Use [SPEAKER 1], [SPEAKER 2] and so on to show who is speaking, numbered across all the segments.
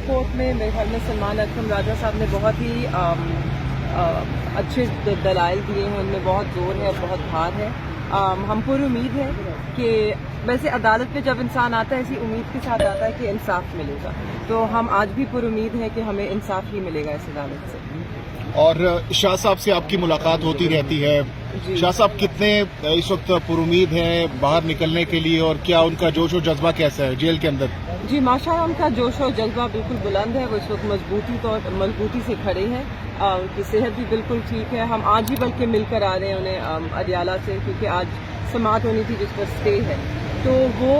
[SPEAKER 1] Court में मेरे ख्याल में सलमान अकरम राजा साहब ने बहुत ही अच्छे दलाइल दिए हैं, उनमें बहुत जोर है, बहुत भार है। हम पूरी उम्मीद है कि वैसे अदालत में जब इंसान आता है इसी उम्मीद के साथ आता है कि इंसाफ मिलेगा, तो हम आज भी पूरी उम्मीद है कि हमें इंसाफ ही मिलेगा इस अदालत से।
[SPEAKER 2] और शाह साहब से आपकी मुलाकात होती रहती है, शाह साहब कितने इस वक्त पुरुमीद हैं बाहर निकलने के लिए, और क्या उनका जोश और जज्बा कैसा है जेल के अंदर?
[SPEAKER 1] जी माशाअल्लाह, उनका जोश और जज्बा बिल्कुल बुलंद है, वो इस वक्त मजबूती से खड़े हैं, उनकी सेहत भी बिल्कुल ठीक है। हम आज ही बल्कि मिलकर आ रहे हैं उन्हें अडियाला से, क्योंकि आज समाअत होनी थी जिस पर स्टे है, तो वो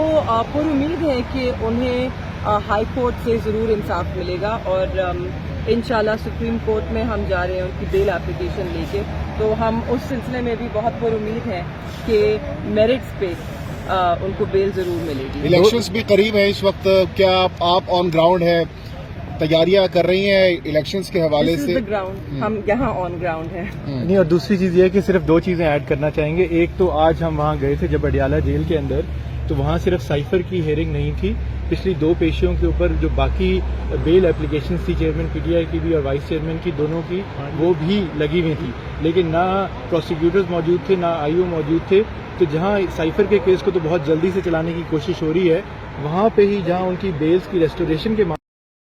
[SPEAKER 1] पूरी उम्मीद है कि उन्हें हाई कोर्ट से ज़रूर इंसाफ मिलेगा, और इंशाल्लाह सुप्रीम कोर्ट में हम जा रहे हैं उनकी बेल एप्लीकेशन लेके, तो हम उस सिलसिले में भी बहुत पूरी उम्मीद है कि मेरिट्स पे उनको बेल ज़रूर मिलेगी।
[SPEAKER 2] इलेक्शंस भी करीब हैं इस वक्त, क्या आप ऑन ग्राउंड है, तैयारियां कर रही हैं इलेक्शंस के हवाले से?
[SPEAKER 1] ग्राउंड हम यहाँ ऑन ग्राउंड है।
[SPEAKER 3] नहीं, और दूसरी चीज़ ये है कि सिर्फ दो चीज़ें ऐड करना चाहेंगे। एक तो आज हम वहाँ गए थे जब अडियाला जेल के अंदर, तो वहाँ सिर्फ साइफर की हेयरिंग नहीं थी, पिछली दो पेशियों के ऊपर जो बाकी बेल एप्लीकेशन थी चेयरमैन पीटीआई की भी और वाइस चेयरमैन की दोनों की, वो भी लगी हुई थी, लेकिन ना प्रोसिक्यूटर्स मौजूद थे ना आईओ मौजूद थे। तो जहाँ साइफर के केस को तो बहुत जल्दी से चलाने की कोशिश हो रही है, वहाँ पे ही जहाँ उनकी बेल्स की रेस्टोरेशन के